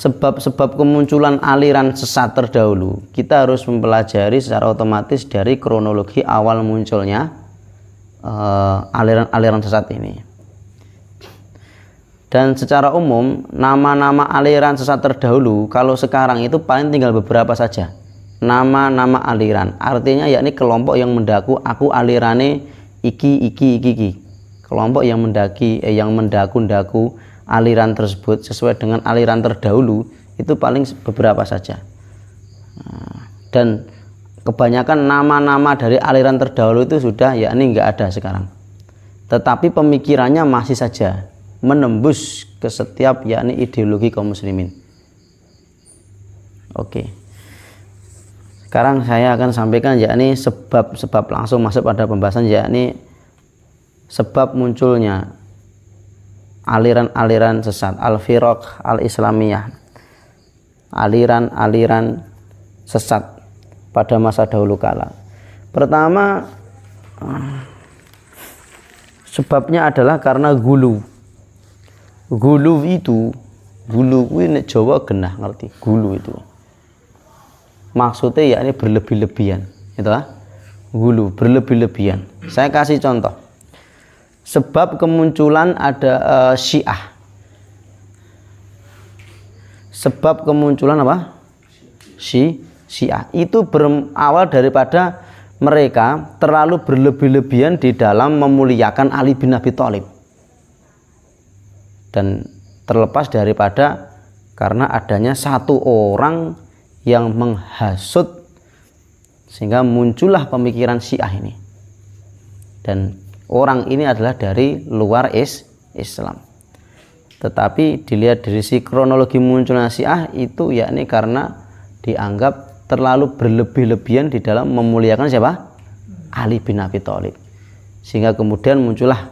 sebab-sebab kemunculan aliran sesat terdahulu, kita harus mempelajari secara otomatis dari kronologi awal munculnya aliran-aliran sesat ini. Dan secara umum nama-nama aliran sesat terdahulu kalau sekarang itu paling tinggal beberapa saja. Nama-nama aliran, artinya yakni kelompok yang mendaku aku alirane iki. Kelompok yang mendaku-daku aliran tersebut sesuai dengan aliran terdahulu itu paling beberapa saja. Dan kebanyakan nama-nama dari aliran terdahulu itu sudah yakni enggak ada sekarang. Tetapi pemikirannya masih saja menembus ke setiap yakni ideologi kaum muslimin. Oke. Sekarang saya akan sampaikan yakni sebab langsung masuk pada pembahasan yakni sebab munculnya aliran-aliran sesat, al-firaq al-islamiyah, aliran-aliran sesat pada masa dahulu kala. Pertama, sebabnya adalah karena gulu. Gulu ini Jawa genah ngerti gulu itu. Maksudnya yakni berlebih-lebihan, itu gulu berlebih-lebihan. Saya kasih contoh. Sebab kemunculan ada Syiah. Sebab kemunculan apa? Syiah itu berawal daripada mereka terlalu berlebih-lebihan di dalam memuliakan Ali bin Abi Thalib. Dan terlepas daripada karena adanya satu orang yang menghasut sehingga muncullah pemikiran Syiah ini. Dan orang ini adalah dari luar Islam. Tetapi dilihat dari si kronologi munculnya Syiah itu yakni karena dianggap terlalu berlebih-lebihan di dalam memuliakan siapa? Ali bin Abi Thalib. Sehingga kemudian muncullah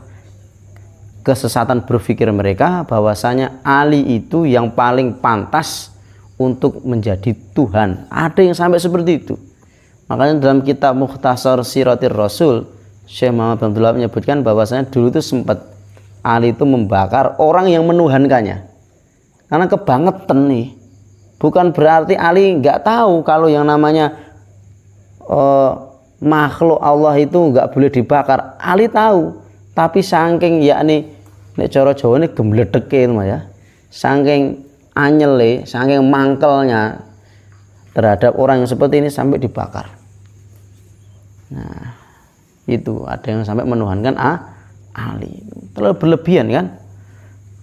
kesesatan berpikir mereka bahwasanya Ali itu yang paling pantas untuk menjadi Tuhan. Ada yang sampai seperti itu. Makanya dalam kitab Mukhtasar Siratir Rasul, Syekh Muhammad bin Abdullah menyebutkan bahwasanya dulu itu sempat Ali itu membakar orang yang menuhankannya. Karena kebangetan nih. Bukan berarti Ali nggak tahu kalau yang namanya makhluk Allah itu nggak boleh dibakar. Ali tahu. Tapi saking yakni nek cara Jawa ini gembledeke ya. Saking anyele, saking mangkelnya terhadap orang yang seperti ini sampai dibakar. Nah, itu ada yang sampai menuhankan Ali. Terlalu berlebihan kan?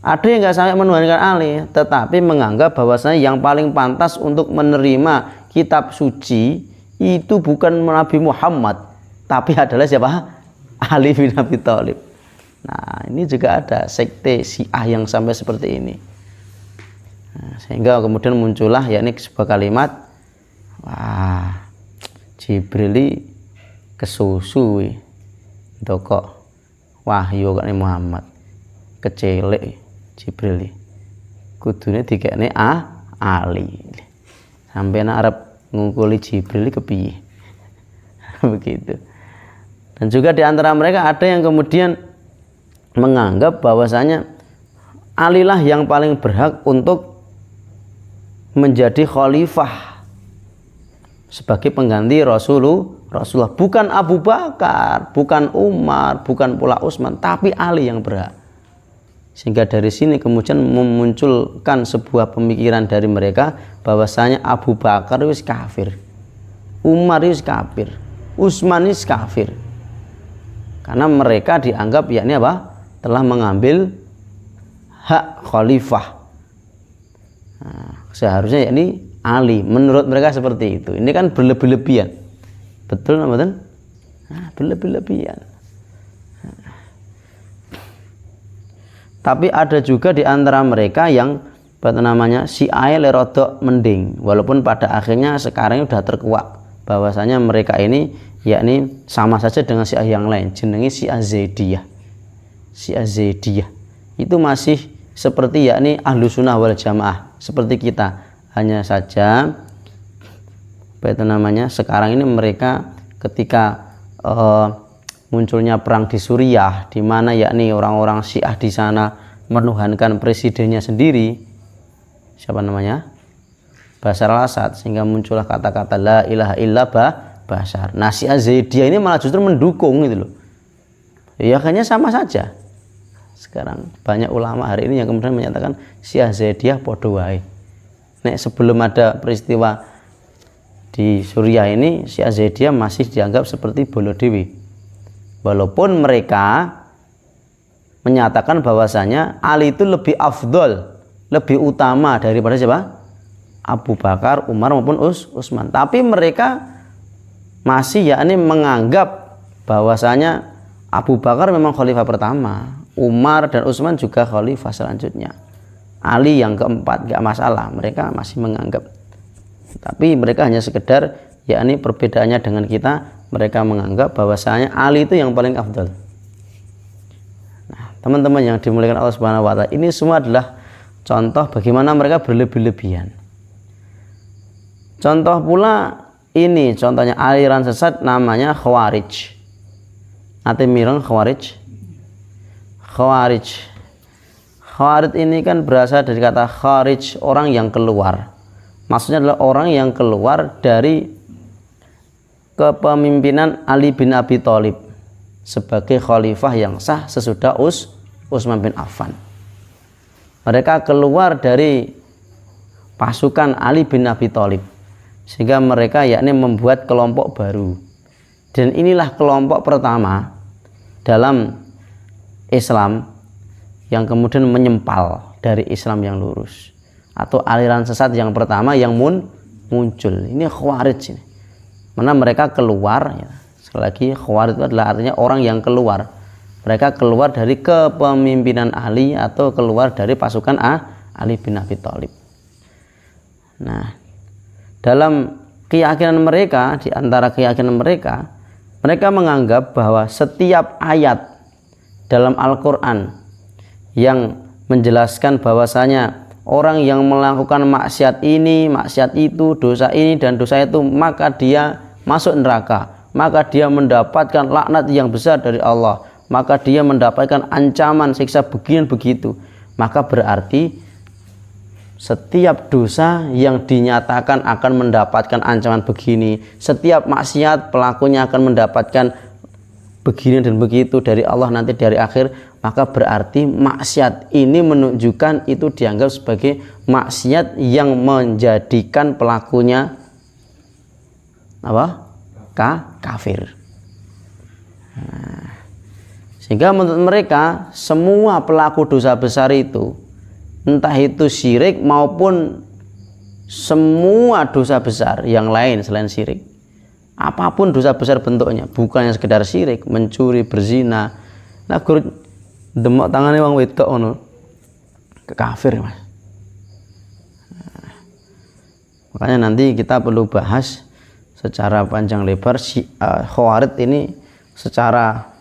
Ada yang nggak sampai menuhankan Ali, tetapi menganggap bahwasanya yang paling pantas untuk menerima kitab suci itu bukan Nabi Muhammad, tapi adalah siapa? Ali bin Abi Thalib. Nah, ini juga ada sekte Syiah yang sampai seperti ini. Nah, sehingga kemudian muncullah yakni sebuah kalimat, wah, Jibril kesusu itu kok wahyu kok Muhammad kecelek Jibril kudune dikekne Ali sampai arep ngungkuli Jibril kepiye begitu. Dan juga di antara mereka ada yang kemudian menganggap bahwasanya Ali lah yang paling berhak untuk menjadi khalifah sebagai pengganti Rasulullah, bukan Abu Bakar, bukan Umar, bukan pula Utsman, tapi Ali yang berhak. Sehingga dari sini kemudian memunculkan sebuah pemikiran dari mereka bahwasanya Abu Bakar wis kafir, Umar wis kafir, Utsman wis kafir. Karena mereka dianggap yakni apa? Telah mengambil hak khalifah. Nah, seharusnya yakni Ali, menurut mereka seperti itu. Ini kan berlebih-lebihan. Betul nggak? Nah, berlebih-lebihan. Tapi ada juga di antara mereka yang namanya Syiah lerodok mending, walaupun pada akhirnya sekarang sudah terkuak bahwasanya mereka ini yakni sama saja dengan Syiah yang lain, jenenge Syiah Zaidiyah. Syiah Zaidiyah itu masih seperti yakni Ahlus Sunnah wal Jamaah seperti kita, hanya saja sekarang ini mereka ketika munculnya perang di Suriah, di mana yakni orang-orang Syiah di sana menuhankan presidennya sendiri, siapa namanya, Bashar al-Assad, sehingga muncullah kata-kata la ilaha illa Bashar. Nah, Syiah Zaidiyah ini malah justru mendukung gitu loh. Ya kayaknya sama saja. Sekarang banyak ulama hari ini yang kemudian menyatakan Syiah Zaidiyah podo wae. Nek sebelum ada peristiwa di Suriah ini, Syiah Zaidiyah masih dianggap seperti bolo dewi. Walaupun mereka menyatakan bahwasanya Ali itu lebih afdol, lebih utama daripada siapa? Abu Bakar, Umar maupun Utsman. Tapi mereka masih yakni menganggap bahwasanya Abu Bakar memang khalifah pertama, Umar dan Utsman juga khalifah selanjutnya, Ali yang keempat, gak masalah, mereka masih menganggap. Tapi mereka hanya sekedar yakni perbedaannya dengan kita, mereka menganggap bahwasanya Ali itu yang paling afdal. Nah, teman-teman yang dimuliakan Allah Subhanahu wa taala, ini semua adalah contoh bagaimana mereka berlebih-lebihan. Contoh pula ini, contohnya aliran sesat namanya Khawarij. Ate mireng Khawarij. Khawarij ini kan berasal dari kata kharij, orang yang keluar. Maksudnya adalah orang yang keluar dari kepemimpinan Ali bin Abi Thalib sebagai khalifah yang sah sesudah Utsman bin Affan. Mereka keluar dari pasukan Ali bin Abi Thalib, sehingga mereka yakni membuat kelompok baru. Dan inilah kelompok pertama dalam Islam yang kemudian menyempal dari Islam yang lurus, atau aliran sesat yang pertama yang muncul. Ini Khawarij ini. Mana mereka keluar, ya. Sekali lagi, Khawarij itu adalah artinya orang yang keluar. Mereka keluar dari kepemimpinan Ali atau keluar dari pasukan Ali bin Abi Thalib. Nah, dalam keyakinan mereka, di antara keyakinan mereka, mereka menganggap bahwa setiap ayat dalam Al-Quran yang menjelaskan bahwasanya orang yang melakukan maksiat ini, maksiat itu, dosa ini dan dosa itu, maka dia masuk neraka, maka dia mendapatkan laknat yang besar dari Allah, maka dia mendapatkan ancaman siksa begini begitu. Maka berarti setiap dosa yang dinyatakan akan mendapatkan ancaman begini, setiap maksiat pelakunya akan mendapatkan begini dan begitu dari Allah nanti dari akhir, maka berarti maksiat ini menunjukkan itu dianggap sebagai maksiat yang menjadikan pelakunya apa? Kafir. Nah, sehingga menurut mereka semua pelaku dosa besar itu, entah itu syirik maupun semua dosa besar yang lain selain syirik, apapun dosa besar bentuknya, bukannya sekedar syirik, mencuri, berzina, nah guru demok tangannya wong wedok ngono kafir, Mas. Nah, makanya nanti kita perlu bahas secara panjang lebar Khawarij ini secara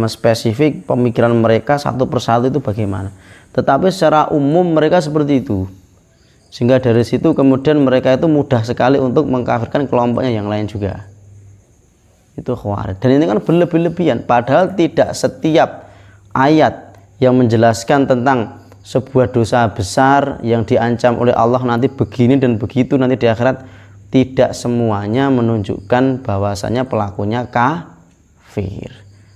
spesifik pemikiran mereka satu persatu itu bagaimana. Tetapi secara umum mereka seperti itu, sehingga dari situ kemudian mereka itu mudah sekali untuk mengkafirkan kelompoknya yang lain juga. Itu Khawarij. Dan ini kan berlebih-lebihan, padahal tidak setiap ayat yang menjelaskan tentang sebuah dosa besar yang diancam oleh Allah nanti begini dan begitu nanti di akhirat, tidak semuanya menunjukkan bahwasanya pelakunya kafir.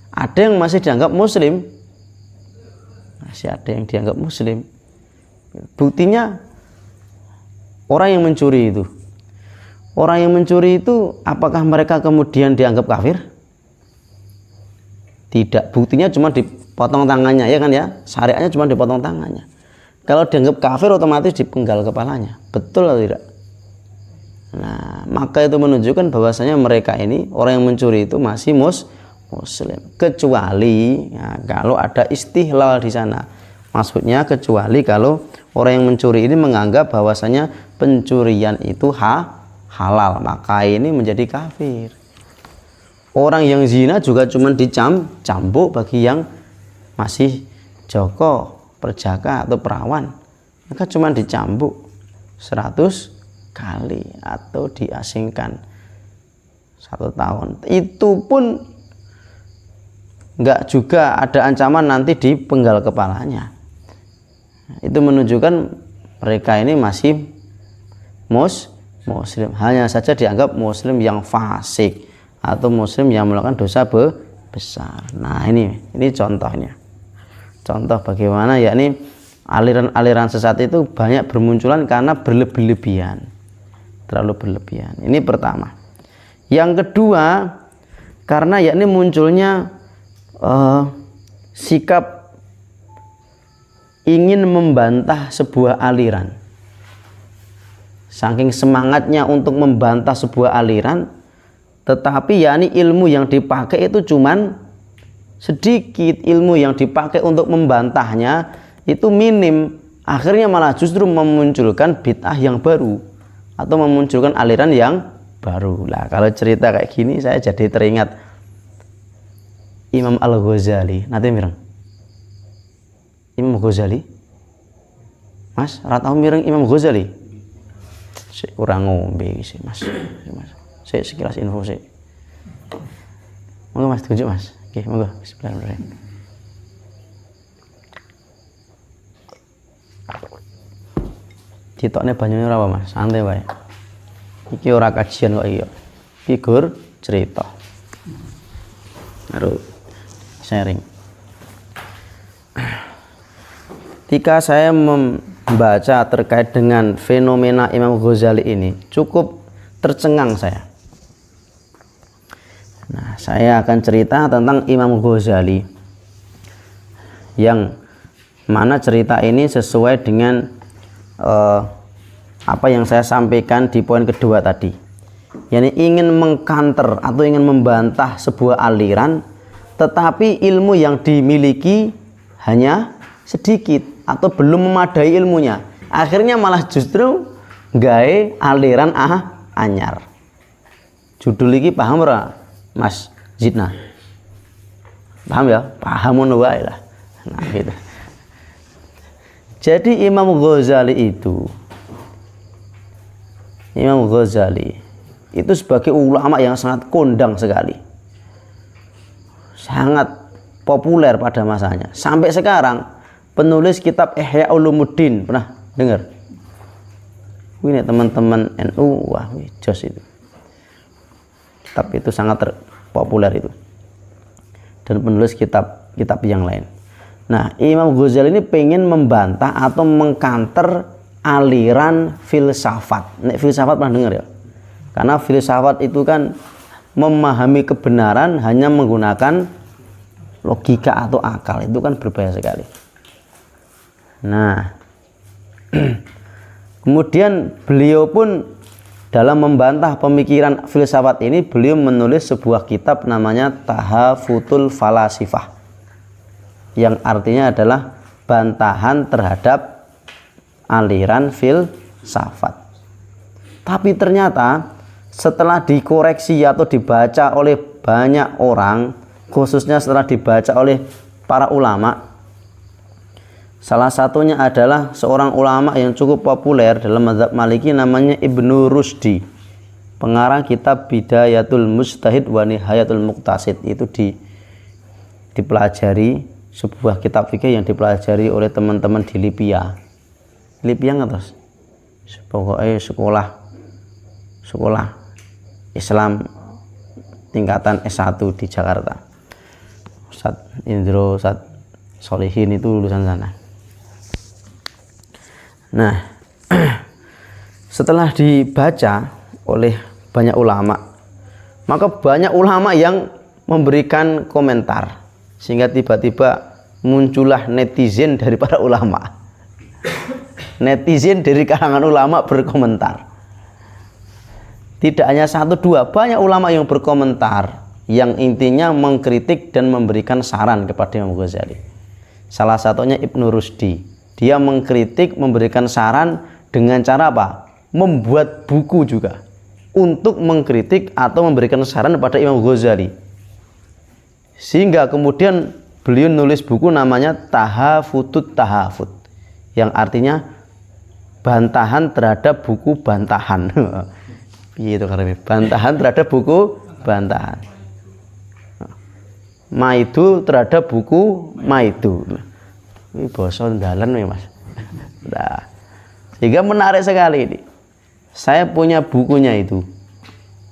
Ada yang masih dianggap muslim, masih ada yang dianggap muslim. Buktinya orang yang mencuri itu, apakah mereka kemudian dianggap kafir? Tidak. Buktinya cuma dipotong tangannya, ya kan ya, syariatnya cuma dipotong tangannya. Kalau dianggap kafir otomatis dipenggal kepalanya. Betul atau tidak? Nah, maka itu menunjukkan bahwasanya mereka ini, orang yang mencuri itu masih muslim, kecuali ya, kalau ada istihlal di sana. Maksudnya kecuali kalau orang yang mencuri ini menganggap bahwasanya pencurian itu halal, maka ini menjadi kafir. Orang yang zina juga cuma dicambuk bagi yang masih joko, perjaka atau perawan, maka cuma dicambuk 100 kali atau diasingkan 1 tahun. Itu pun enggak juga ada ancaman nanti dipenggal kepalanya. Itu menunjukkan mereka ini masih muslim, hanya saja dianggap muslim yang fasik atau muslim yang melakukan dosa besar. Nah, ini contohnya. Contoh bagaimana yakni aliran-aliran sesat itu banyak bermunculan karena berlebihan. Terlalu berlebihan. Ini pertama. Yang kedua, karena yakni munculnya sikap ingin membantah sebuah aliran. Saking semangatnya untuk membantah sebuah aliran, tetapi yakni ilmu yang dipakai itu cuman sedikit, ilmu yang dipakai untuk membantahnya itu minim. Akhirnya malah justru memunculkan bid'ah yang baru atau memunculkan aliran yang baru. Lah, kalau cerita kayak gini saya jadi teringat Imam Al-Ghazali. Nanti mireng Imam Ghazali, Mas, ratau mireng Imam Ghazali. Kurang ngombe sih, Mas. Saya sekilas info sih. Monggo Mas, tunjuk Mas. Oke, monggo. Bismillahirrahmanirrahim. Ditokne banyune ora apa, Mas? Santai wae. Iki ora kajian kok iki. Figur cerita. Baru sharing. Ketika saya membaca terkait dengan fenomena Imam Ghazali ini, cukup tercengang saya. Nah, saya akan cerita tentang Imam Ghazali, yang mana cerita ini sesuai dengan apa yang saya sampaikan di poin kedua tadi, yakni ingin mengkanter atau ingin membantah sebuah aliran, tetapi ilmu yang dimiliki hanya sedikit atau belum memadai ilmunya, akhirnya malah justru gawe aliran anyar. Judul iki paham ora Mas Zidna? Paham ya? Paham ngono wae lah. Nah, gitu. Jadi Imam Ghazali itu sebagai ulama yang sangat kondang sekali, sangat populer pada masanya. Sampai sekarang penulis kitab Ihya Ulumuddin, pernah dengar? Ini teman-teman NU, wah jos itu. Kitab itu sangat populer itu. Dan penulis kitab yang lain. Nah, Imam Ghazali ini pengen membantah atau mengkanter aliran filsafat. Nek filsafat pernah dengar ya? Karena filsafat itu kan memahami kebenaran hanya menggunakan logika atau akal. Itu kan berbahaya sekali. Nah, kemudian beliau pun dalam membantah pemikiran filsafat ini, beliau menulis sebuah kitab namanya Tahafutul Falasifah, yang artinya adalah bantahan terhadap aliran filsafat. Tapi ternyata setelah dikoreksi atau dibaca oleh banyak orang, khususnya setelah dibaca oleh para ulama, salah satunya adalah seorang ulama yang cukup populer dalam mazhab Maliki, namanya Ibnu Rusdi, pengarang kitab Bidayatul Mujtahid wa Nihayatul Muqtasid. Itu dipelajari, sebuah kitab fikih yang dipelajari oleh teman-teman di Libya nggak, pokoknya sekolah Islam tingkatan S1 di Jakarta. Ustadz Indro, Ustadz Solihin itu lulusan sana. Nah, setelah dibaca oleh banyak ulama, maka banyak ulama yang memberikan komentar, sehingga tiba-tiba muncullah netizen dari para ulama. Netizen dari kalangan ulama berkomentar. Tidak hanya satu dua, banyak ulama yang berkomentar, yang intinya mengkritik dan memberikan saran kepada Imam Ghazali. Salah satunya Ibnu Rusdi. Dia mengkritik, memberikan saran dengan cara apa? Membuat buku juga untuk mengkritik atau memberikan saran kepada Imam Ghazali. Sehingga kemudian beliau nulis buku namanya Tahafutut Tahafut, yang artinya bantahan terhadap buku bantahan. Itu karena bantahan terhadap buku bantahan. Maidu terhadap buku maidu. Ini basa dalan nih Mas. Nah, Hingga menarik sekali ini. Saya punya bukunya itu.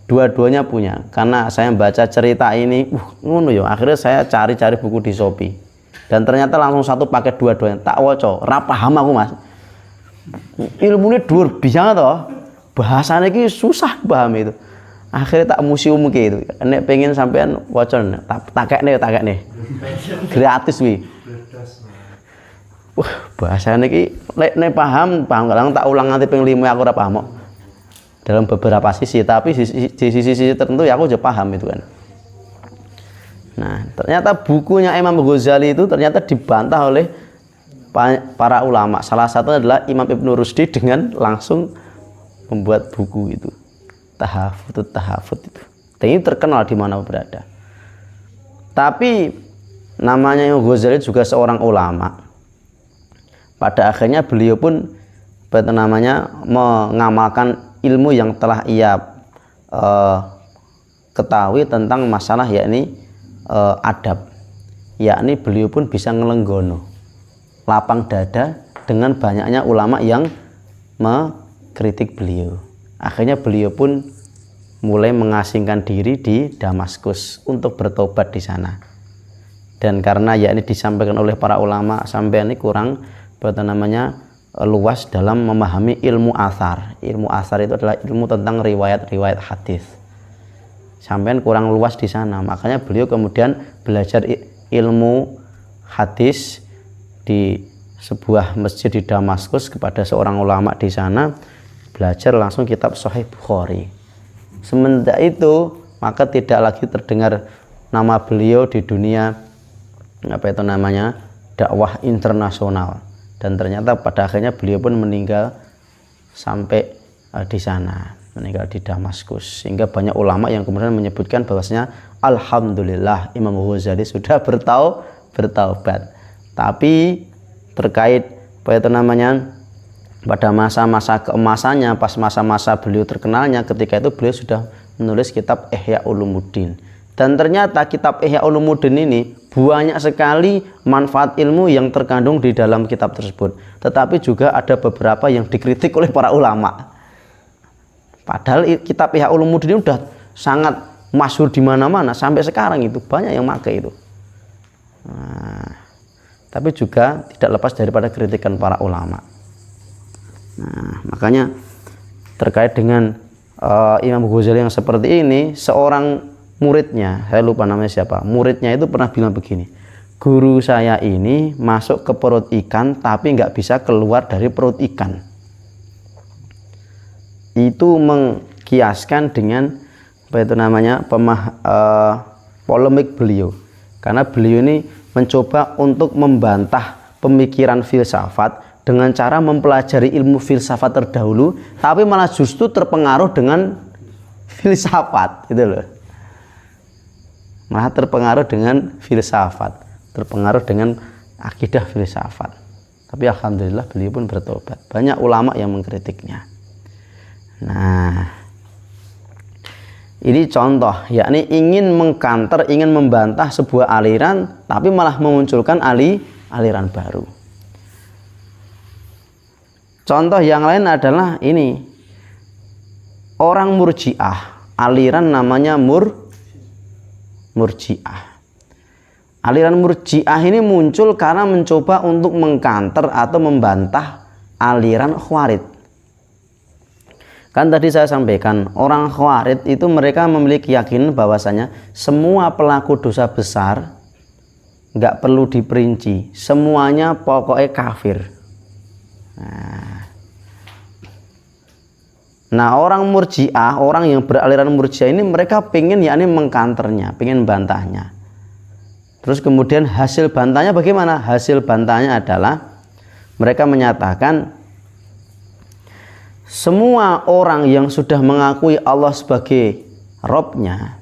Dua-duanya punya. Karena saya baca cerita ini, ngono ya. Akhirnya saya cari-cari buku di Shopee. Dan ternyata langsung satu paket dua-duanya. Tak waca, ra paham aku, Mas. Ilmunya dhuwur biasa toh. Bahasanya iki susah paham itu. Akhirnya tak museum gitu. Nek pengen sampean waca, takekne. Gratis wi. Bahasanya iki nek paham kadang tak ulang nanti ping 5 aku ora paham kok. Dalam beberapa sisi, tapi di sisi tertentu ya aku juga paham itu kan. Nah, ternyata bukunya Imam Ghazali itu ternyata dibantah oleh para ulama. Salah satu adalah Imam Ibnu Rusdi dengan langsung membuat buku itu. Tahafut itu. Dan ini terkenal di mana berada. Tapi namanya Imam Ghazali juga seorang ulama. Pada akhirnya beliau pun mengamalkan ilmu yang telah ia ketahui tentang masalah yakni adab. Yakni beliau pun bisa ngelenggono, lapang dada dengan banyaknya ulama yang mengkritik beliau. Akhirnya beliau pun mulai mengasingkan diri di Damaskus untuk bertobat di sana. Dan karena yakni disampaikan oleh para ulama sampai ini kurang luas dalam memahami ilmu athar. Ilmu athar itu adalah ilmu tentang riwayat-riwayat hadis. Sampai kurang luas di sana. Makanya beliau kemudian belajar ilmu hadis di sebuah masjid di Damaskus kepada seorang ulama di sana, belajar langsung kitab Sahih Bukhari. Semenjak itu maka tidak lagi terdengar nama beliau di dunia dakwah internasional. Dan ternyata pada akhirnya beliau pun meninggal sampai di sana, meninggal di Damaskus. Sehingga banyak ulama yang kemudian menyebutkan bahwasanya alhamdulillah Imam Ghazali sudah bertaubat. Tapi terkait pada masa-masa keemasannya, pas masa-masa beliau terkenalnya, ketika itu beliau sudah menulis kitab Ihya Ulumuddin. Dan ternyata kitab Ihya Ulumuddin ini banyak sekali manfaat ilmu yang terkandung di dalam kitab tersebut. Tetapi juga ada beberapa yang dikritik oleh para ulama. Padahal kitab Ihya Ulumuddin ini sudah sangat masyhur di mana-mana, sampai sekarang itu banyak yang pakai itu. Nah, tapi juga tidak lepas daripada kritikan para ulama. Nah, makanya terkait dengan Imam Ghazali yang seperti ini, seorang muridnya, saya lupa namanya siapa, muridnya itu pernah bilang begini, guru saya ini masuk ke perut ikan tapi nggak bisa keluar dari perut ikan. Itu mengkiaskan dengan polemik beliau, karena beliau ini mencoba untuk membantah pemikiran filsafat dengan cara mempelajari ilmu filsafat terdahulu, tapi malah justru terpengaruh dengan filsafat, gitu loh. Malah terpengaruh dengan filsafat, terpengaruh dengan akidah filsafat. Tapi alhamdulillah beliau pun bertobat. Banyak ulama yang mengkritiknya. Nah, ini contoh, yakni ingin mengkanter, ingin membantah sebuah aliran, tapi malah memunculkan aliran baru. Contoh yang lain adalah ini, orang Murji'ah, aliran namanya Murji'ah. Aliran Murji'ah ini muncul karena mencoba untuk mengkanter atau membantah aliran Khawarij. Kan tadi saya sampaikan, orang Khawarij itu mereka memiliki keyakinan bahwasanya semua pelaku dosa besar nggak perlu diperinci, semuanya pokoknya kafir. Nah, orang Murji'ah, orang yang beraliran Murji'ah ini mereka pengen yakni mengkanternya, pengen bantahnya. Terus kemudian hasil bantahnya bagaimana? Hasil bantahnya adalah mereka menyatakan semua orang yang sudah mengakui Allah sebagai Robnya,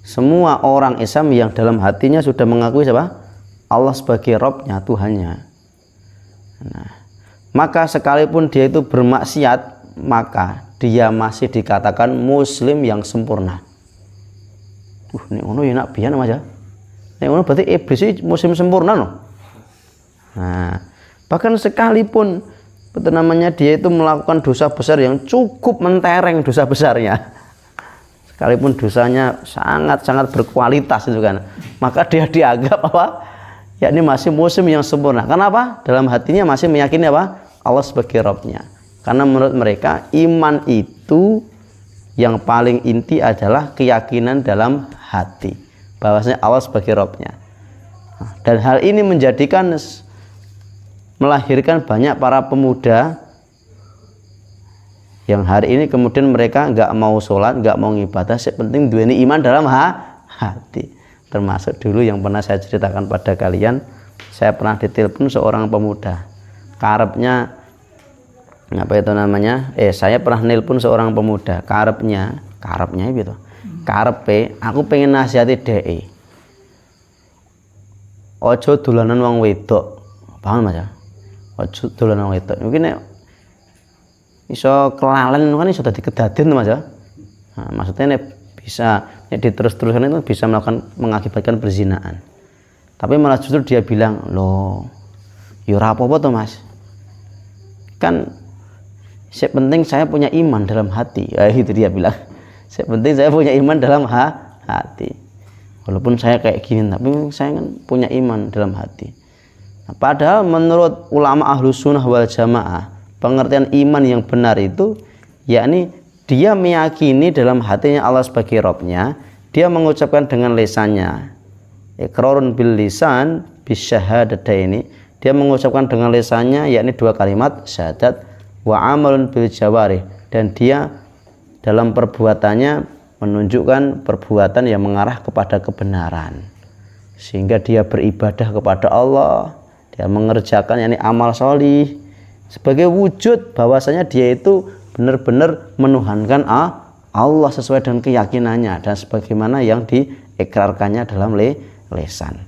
semua orang Islam yang dalam hatinya sudah mengakui siapa? Allah sebagai Robnya, Tuhannya. Nah, maka sekalipun dia itu bermaksiat, maka dia masih dikatakan muslim yang sempurna. Ini ono ya nak biyen aja. Ini ono berarti iblis muslim sempurna no. Nah, bahkan sekalipun betul namanya dia itu melakukan dosa besar yang cukup mentereng dosa besarnya, sekalipun dosanya sangat-sangat berkualitas itu kan, maka dia dianggap apa? Yakni masih muslim yang sempurna. Kenapa? Dalam hatinya masih meyakini apa? Allah sebagai Rabbnya. Karena menurut mereka iman itu yang paling inti adalah keyakinan dalam hati bahwasanya Allah sebagai Rabbnya. Dan hal ini melahirkan banyak para pemuda yang hari ini kemudian mereka nggak mau sholat, nggak mau ibadah, sepenting dua ini iman dalam hati. Termasuk dulu yang pernah saya ceritakan pada kalian, saya pernah ditelepon seorang pemuda, karepnya apa itu namanya? Saya pernah nelpon seorang pemuda, karepnya gitu, karepe aku pengen nasihati DE. Ojo dolanan wong wedok, paham Mas ya? Ojo dolanan wong wedok. Mungkin nek iso kelalen kan iso dadi kedaden Mas ya. Nah, maksudnya nek bisa nek diterus-terusan itu bisa mengakibatkan perzinaan. Tapi malah justru dia bilang, "Loh, ya ora apa-apa to, Mas. Kan penting saya punya iman dalam hati." Itu dia bilang. Penting saya punya iman dalam hati. Walaupun saya kayak gini, tapi saya kan punya iman dalam hati. Nah, padahal menurut ulama Ahlus Sunnah wal Jamaah, pengertian iman yang benar itu yakni dia meyakini dalam hatinya Allah sebagai Rabbnya, dia mengucapkan dengan lisannya, iqrarun bil lisan bisyahadataini, dia mengucapkan dengan lisannya yakni dua kalimat syahadat, wa amalun bil jawarih, dan dia dalam perbuatannya menunjukkan perbuatan yang mengarah kepada kebenaran, sehingga dia beribadah kepada Allah, dia mengerjakan yakni amal solih sebagai wujud bahwasanya dia itu benar-benar menuhankan Allah sesuai dengan keyakinannya dan sebagaimana yang diikrarkannya dalam lisan.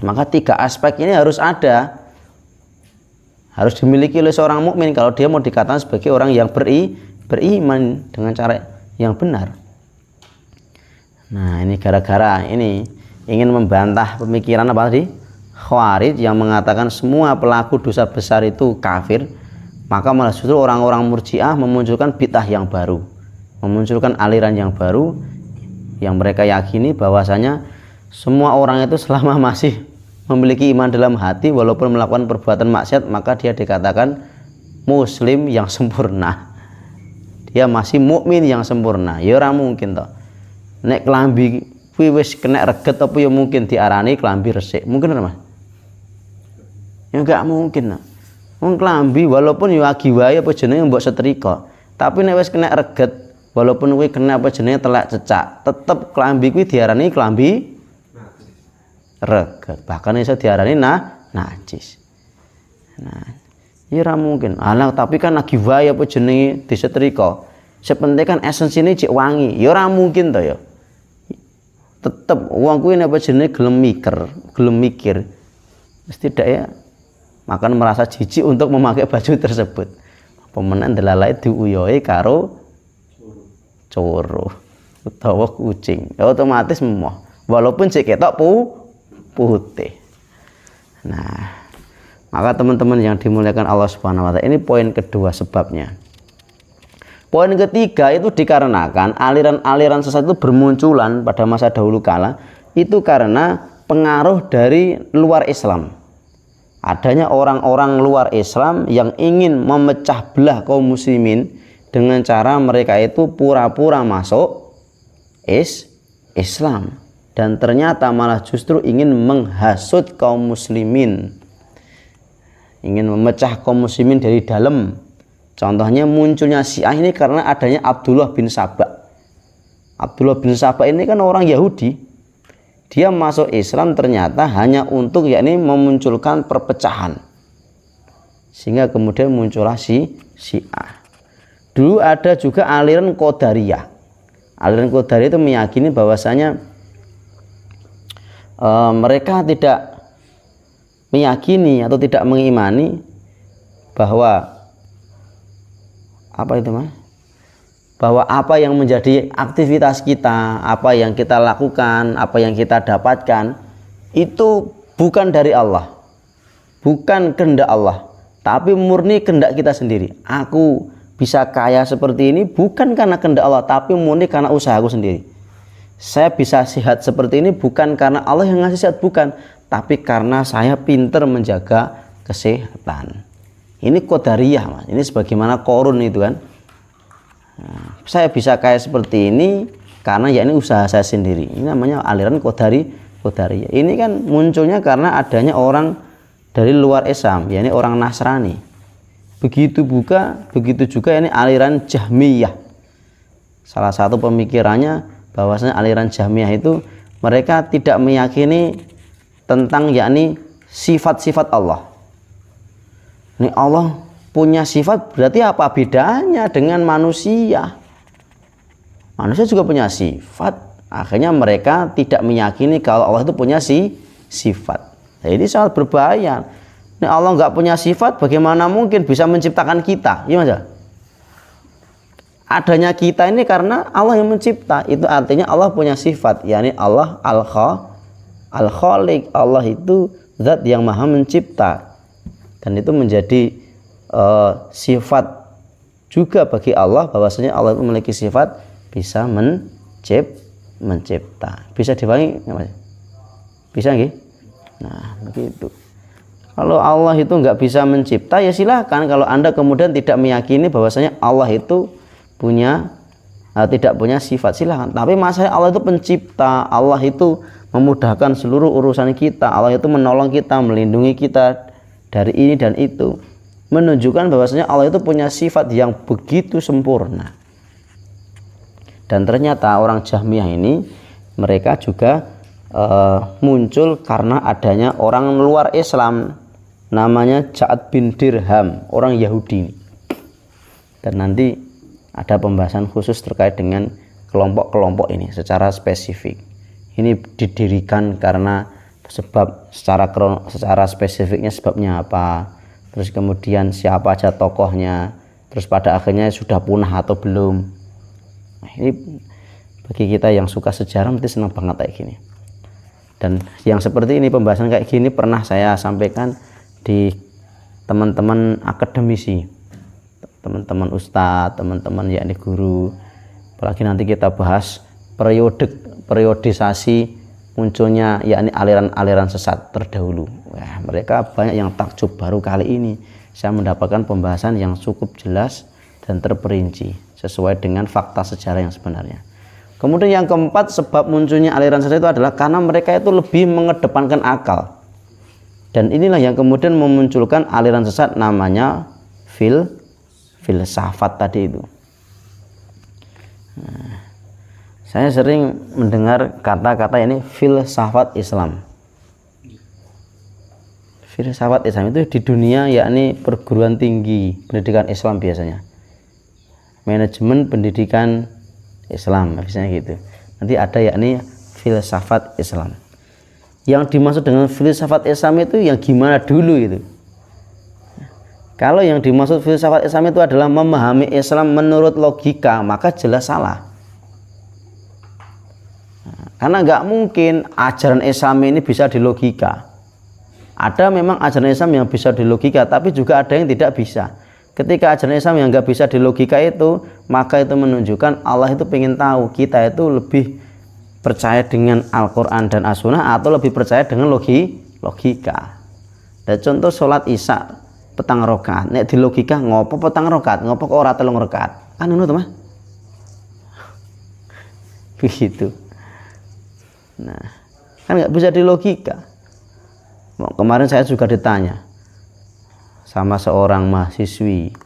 Maka tiga aspek ini harus ada, harus dimiliki oleh seorang mukmin kalau dia mau dikatakan sebagai orang yang beriman dengan cara yang benar. Nah, ini gara-gara ini ingin membantah pemikiran apa tadi? Khawarij yang mengatakan semua pelaku dosa besar itu kafir, maka malah justru orang-orang Murji'ah memunculkan bid'ah yang baru, memunculkan aliran yang baru yang mereka yakini bahwasanya semua orang itu selama masih memiliki iman dalam hati walaupun melakukan perbuatan maksiat, maka dia dikatakan muslim yang sempurna, dia masih mukmin yang sempurna. Ya ora mungkin toh. Nek klambi kuwi wis kena reget apa ya mungkin diarani klambi resik. Mungkin ora Mas? Ya enggak mungkin. Wong klambi walaupun ya agi wae apa jenenge mbok setrika, tapi nek wis kena reget walaupun kuwi kena apa jenenge telak cecak, tetep klambi kuwi diarani klambi reget. Bahkan iso diarani najis. Nah, ya ora mungkin. Alah tapi kan agi wae apa jenenge disetrika. Sepenting kan esensine cek wangi. Ya ora mungkin to ya. Tetep wong kuwi apa jenenge gelem mikir mesti tidak ya makan merasa jijik untuk memakai baju tersebut. Pemenan delalai diuyohi karo coro utawa kucing, ya otomatis emoh walaupun cek ketok putih. Nah, maka teman-teman yang dimuliakan Allah Subhanahu wa taala, ini poin kedua sebabnya. Poin ketiga itu dikarenakan aliran-aliran sesat itu bermunculan pada masa dahulu kala itu karena pengaruh dari luar Islam. Adanya orang-orang luar Islam yang ingin memecah belah kaum muslimin dengan cara mereka itu pura-pura masuk Islam dan ternyata malah justru ingin menghasut kaum muslimin, ingin memecah kaum muslimin dari dalam. Contohnya munculnya Syiah ini karena adanya Abdullah bin Sabah. Abdullah bin Sabah ini kan orang Yahudi. Dia masuk Islam ternyata hanya untuk yakni memunculkan perpecahan. Sehingga kemudian muncullah Syiah. Dulu ada juga aliran Qadariyah. Aliran Qadariyah itu meyakini bahwasanya mereka tidak meyakini atau tidak mengimani bahwa apa itu Mas? Bahwa apa yang menjadi aktivitas kita, apa yang kita lakukan, apa yang kita dapatkan itu bukan dari Allah, bukan kehendak Allah, tapi murni kehendak kita sendiri. Aku bisa kaya seperti ini bukan karena kehendak Allah, tapi murni karena usahaku sendiri. Saya bisa sehat seperti ini bukan karena Allah yang ngasih sehat, bukan, tapi karena saya pinter menjaga kesehatan. Ini qadariyah, Mas. Ini sebagaimana Qarun itu kan. Nah, saya bisa kaya seperti ini karena ya ini usaha saya sendiri. Ini namanya aliran qadariyah. Ini kan munculnya karena adanya orang dari luar Islam, yakni orang Nasrani. Begitu juga ini aliran Jahmiyah. Salah satu pemikirannya bahwasanya aliran Jahmiyah itu mereka tidak meyakini tentang yakni sifat-sifat Allah. Ini Allah punya sifat, berarti apa bedanya dengan manusia? Manusia juga punya sifat. Akhirnya mereka tidak meyakini kalau Allah itu punya sifat. Ini sangat berbahaya. Ini Allah nggak punya sifat, bagaimana mungkin bisa menciptakan kita? Iya, Mas? Adanya kita ini karena Allah yang mencipta. Itu artinya Allah punya sifat, yakni Allah Al-Khaliq. Allah itu zat yang maha mencipta. Dan itu menjadi sifat juga bagi Allah, bahwasanya Allah itu memiliki sifat bisa mencipta. Bisa dipanggil nggak, Mas? Bisa nggih? Nah, begitu. Kalau Allah itu nggak bisa mencipta, ya silahkan. Kalau Anda kemudian tidak meyakini bahwasanya Allah itu tidak punya sifat, silahkan. Tapi masalah Allah itu pencipta, Allah itu memudahkan seluruh urusan kita, Allah itu menolong kita, melindungi kita dari ini dan itu, menunjukkan bahwasanya Allah itu punya sifat yang begitu sempurna. Dan ternyata orang Jahmiyah ini mereka juga muncul karena adanya orang luar Islam namanya Ja'ad bin Dirham, orang Yahudi. Dan nanti ada pembahasan khusus terkait dengan kelompok-kelompok ini secara spesifik. Ini didirikan karena sebab secara spesifiknya sebabnya apa, terus kemudian siapa aja tokohnya, terus pada akhirnya sudah punah atau belum. Nah, ini bagi kita yang suka sejarah nanti senang banget kayak gini. Dan yang seperti ini, pembahasan kayak gini pernah saya sampaikan di teman-teman akademisi, teman-teman ustadz, teman-teman yakni guru. Apalagi nanti kita bahas periodisasi munculnya yakni aliran-aliran sesat terdahulu. Wah, mereka banyak yang takjub, baru kali ini saya mendapatkan pembahasan yang cukup jelas dan terperinci sesuai dengan fakta sejarah yang sebenarnya. Kemudian yang keempat, sebab munculnya aliran sesat itu adalah karena mereka itu lebih mengedepankan akal. Dan inilah yang kemudian memunculkan aliran sesat namanya filsafat tadi itu. Nah, saya sering mendengar kata-kata ini filsafat Islam. Filsafat Islam itu di dunia yakni perguruan tinggi pendidikan Islam biasanya. Manajemen pendidikan Islam biasanya gitu. Nanti ada yakni filsafat Islam. Yang dimaksud dengan filsafat Islam itu yang gimana dulu itu? Kalau yang dimaksud filsafat Islam itu adalah memahami Islam menurut logika, maka jelas salah. Karena nggak mungkin ajaran Islam ini bisa dilogika. Ada memang ajaran Islam yang bisa dilogika, tapi juga ada yang tidak bisa. Ketika ajaran Islam yang nggak bisa dilogika itu, maka itu menunjukkan Allah itu pengen tahu kita itu lebih percaya dengan Al-Quran dan As-Sunnah atau lebih percaya dengan logika. Dan contoh sholat Isya petang rakaat, nek di logika ngopo petang rakaat, ngopo kok ora 3 rakaat? Kan ngono to, Mas? Begitu. Nah, kan nggak bisa di logika. Kemarin saya juga ditanya sama seorang mahasiswi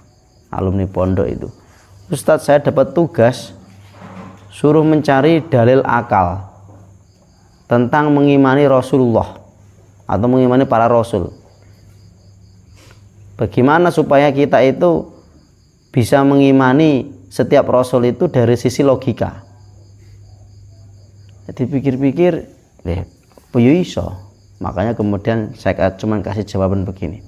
alumni pondok itu, Ustadz, saya dapat tugas suruh mencari dalil akal tentang mengimani Rasulullah atau mengimani para rasul. Bagaimana supaya kita itu bisa mengimani setiap rasul itu dari sisi logika? Jadi pikir-pikir, piye iso? Makanya kemudian saya cuma kasih jawaban begini.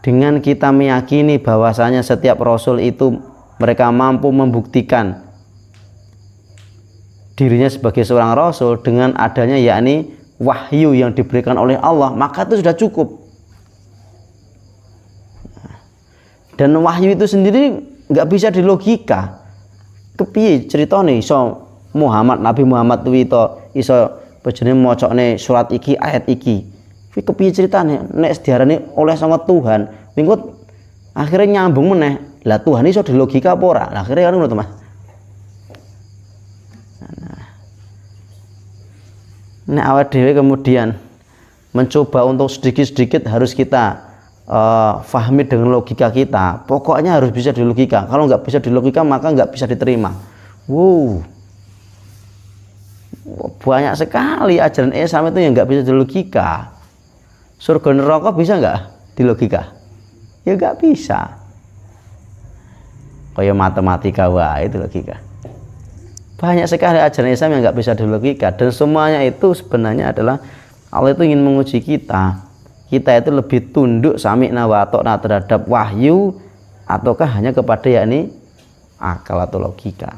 Dengan kita meyakini bahwasanya setiap rasul itu mereka mampu membuktikan dirinya sebagai seorang rasul dengan adanya yakni wahyu yang diberikan oleh Allah, maka itu sudah cukup. Dan wahyu itu sendiri nggak bisa dilogika. Kepiye ceritane iso Nabi Muhammad kuwi iso bojone macane surat iki ayat iki. Kuwi kepiye ceritane nek diarani oleh sanga Tuhan, mingkut akhirnya nyambung meneh. Lah Tuhan iso dilogika apa ora? Lah akhirnya kan ngono to Mas. Nek awak dhewe kemudian mencoba untuk sedikit-sedikit harus kita fahami dengan logika kita. Pokoknya harus bisa dilogika. Kalau nggak bisa dilogika maka nggak bisa diterima. Wow, banyak sekali ajaran Islam itu yang nggak bisa dilogika. Surga neraka bisa nggak dilogika? Ya nggak bisa. Kayak matematika wae itu logika. Banyak sekali ajaran Islam yang nggak bisa dilogika, dan semuanya itu sebenarnya adalah Allah itu ingin menguji kita. Kita itu lebih tunduk sami'na wa ata'na terhadap wahyu ataukah hanya kepada yakni akal atau logika.